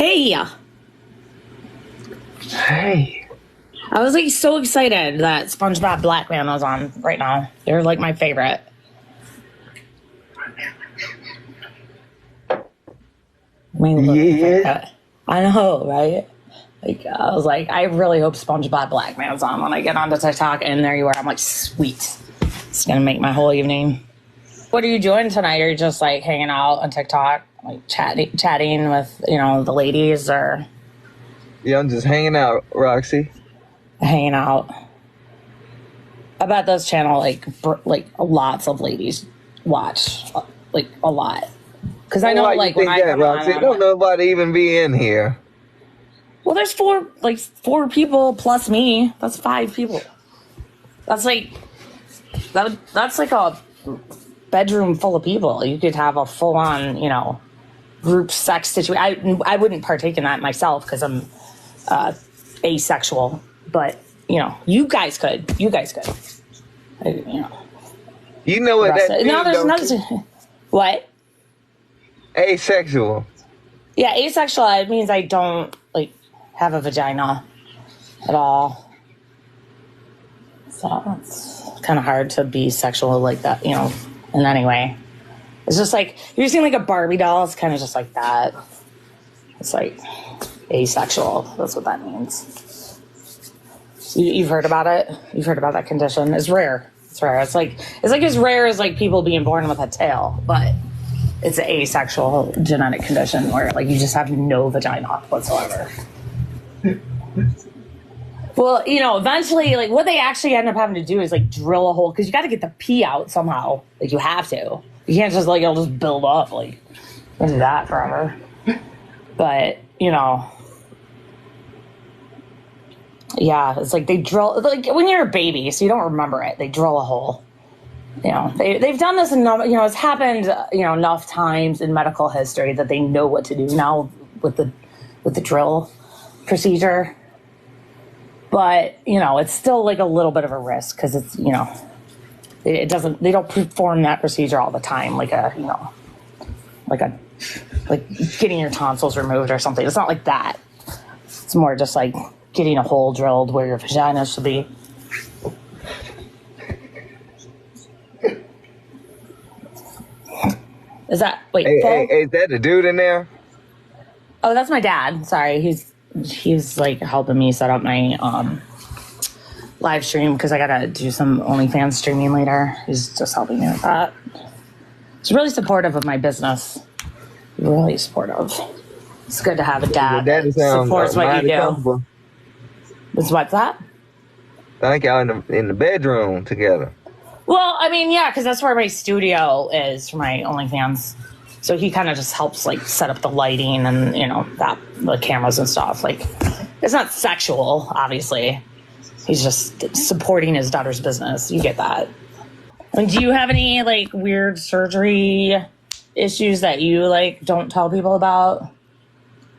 Hey, Hey, I was like so excited that SpongeBob Black Man was on right now. They're like my favorite. My little yeah, favorite. I know, right? Like I was like, I really hope SpongeBob Black Man's on when I get onto TikTok, and there you are. I'm like, sweet. It's gonna make my whole evening. What are you doing tonight? Are you just like hanging out on TikTok, like chatting with the ladies, or yeah, I'm just hanging out, Roxy. hanging out? I bet this channel like lots of ladies watch, like a lot. Because I know Why you like when think I that, come on, Roxy? I'm Don't like, nobody even be in here. well, there's four people plus me. That's five people. That's like that's like a bedroom full of people. You could have a full on group sex situation. I wouldn't partake in that myself because I'm asexual. But you guys could. You guys could. You know The what rest that of it. No, means, there's don't you? another. What? Asexual. Yeah, asexual. It means I don't like have a vagina at all. So it's kind of hard to be sexual like that, in any way. It's just like, you're seeing like a Barbie doll. It's kind of just like that. It's like asexual. That's what that means. You've heard about it? You've heard about that condition? It's rare. It's rare. It's like as rare as like people being born with a tail, but it's an asexual genetic condition where like you just have no vagina whatsoever. Well, eventually, like what they actually end up having to do is like drill a hole because you got to get the pee out somehow. Like you have to. You can't just like it'll just build up. Like you can do that forever. But yeah, it's like they drill like when you're a baby, so you don't remember it. They drill a hole. They've done this enough. It's happened enough times in medical history that they know what to do now with the drill procedure. But it's still like a little bit of a risk because it's they don't perform that procedure all the time like getting your tonsils removed or something. It's not like that. It's more just like getting a hole drilled where your vagina should be. Is that wait? Hey, is that the dude in there? Oh, that's my dad. Sorry, he's like helping me set up my live stream because I gotta do some OnlyFans streaming later. He's just helping me with that. He's really supportive of my business. Really supportive. It's good to have a dad Your daddy that sounds supports what you mighty do. comfortable. What's that? I think y'all in the bedroom together. Well, I mean, yeah, because that's where my studio is for my OnlyFans. So he kind of just helps like set up the lighting and the cameras and stuff. Like, it's not sexual, obviously. He's just supporting his daughter's business. You get that. And do you have any like weird surgery issues that you like don't tell people about?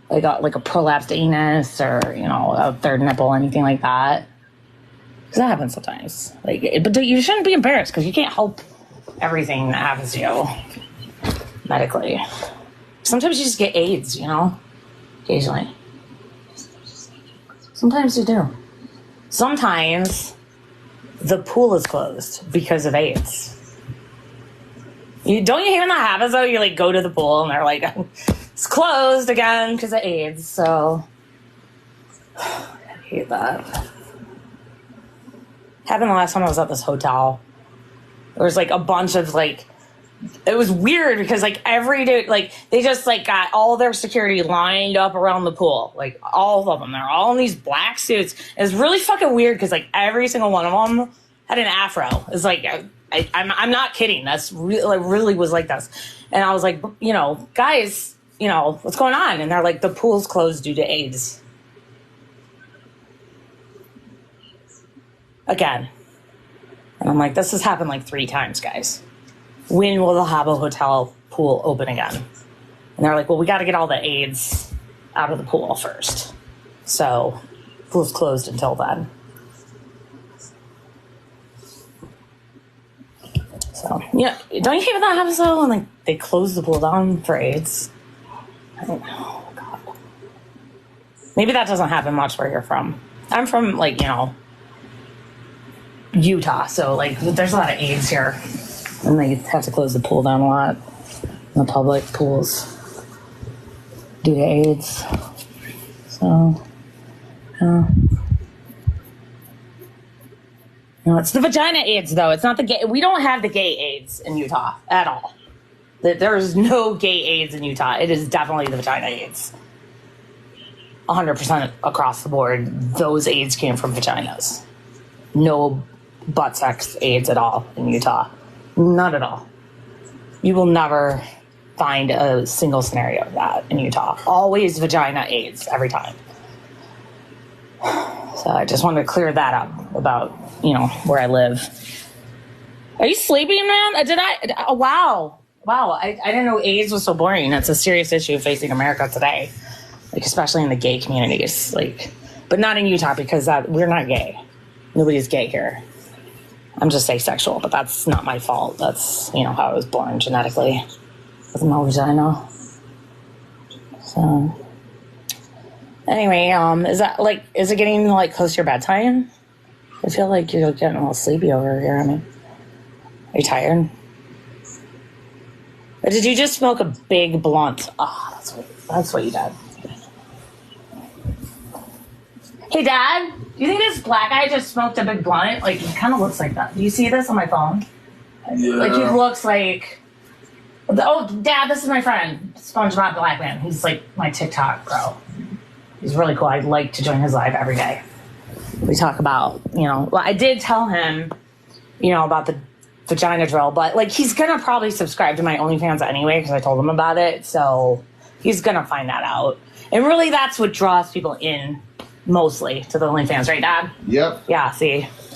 Like a prolapsed anus or a third nipple, anything like that? Because that happens sometimes. But you shouldn't be embarrassed because you can't help everything that happens to you medically. Sometimes you just get AIDS, occasionally. Sometimes you do. Sometimes the pool is closed because of AIDS. Don't you hear when that happens though? You like go to the pool and they're like, it's closed again because of AIDS. So I hate that. Happened the last time I was at this hotel. There was like a bunch of like, it was weird because like every day, like they just like got all their security lined up around the pool, like all of them. They're all in these black suits. It's really fucking weird because like every single one of them had an afro. It's like I'm not kidding. That's really was like this. And I was like, guys, what's going on? And they're like, the pool's closed due to AIDS. Again. And I'm like, this has happened like 3 times, guys. When will the Habbo Hotel pool open again? And they're like, well, we got to get all the AIDS out of the pool first. So pool's closed until then. So, don't you hate when that happens though? When like they close the pool down for AIDS? I don't know. God. Maybe that doesn't happen much where you're from. I'm from, like, Utah, so, like, there's a lot of AIDS here. And they have to close the pool down a lot. The public pools due to AIDS. So, no, it's the vagina AIDS, though. It's not the gay. We don't have the gay AIDS in Utah at all. There's no gay AIDS in Utah. It is definitely the vagina AIDS. 100% across the board, those AIDS came from vaginas. No butt sex AIDS at all in Utah. Not at all. You will never find a single scenario of that in Utah. Always vagina AIDS every time. So I just wanted to clear that up about, where I live. Are you sleeping, man? Wow. I didn't know AIDS was so boring. It's a serious issue facing America today. Like, especially in the gay communities, but not in Utah because we're not gay. Nobody's gay here. I'm just asexual, but that's not my fault. That's, how I was born genetically with no vagina. So, anyway, is it getting, close to your bedtime? I feel like you're getting a little sleepy over here. I mean, are you tired? Or did you just smoke a big blunt? Oh, that's what you did. Hey, Dad, do you think this black guy just smoked a big blunt? Like, he kind of looks like that. Do you see this on my phone? Yeah. Like, he looks like... Oh, Dad, this is my friend, SpongeBob Black Man. He's, my TikTok bro. He's really cool. I'd like to join his live every day. We talk about, Well, I did tell him, about the vagina drill, but, he's going to probably subscribe to my OnlyFans anyway because I told him about it. So, he's going to find that out. And really, that's what draws people in... mostly to the OnlyFans, right, Dad? Yep. Yeah, see.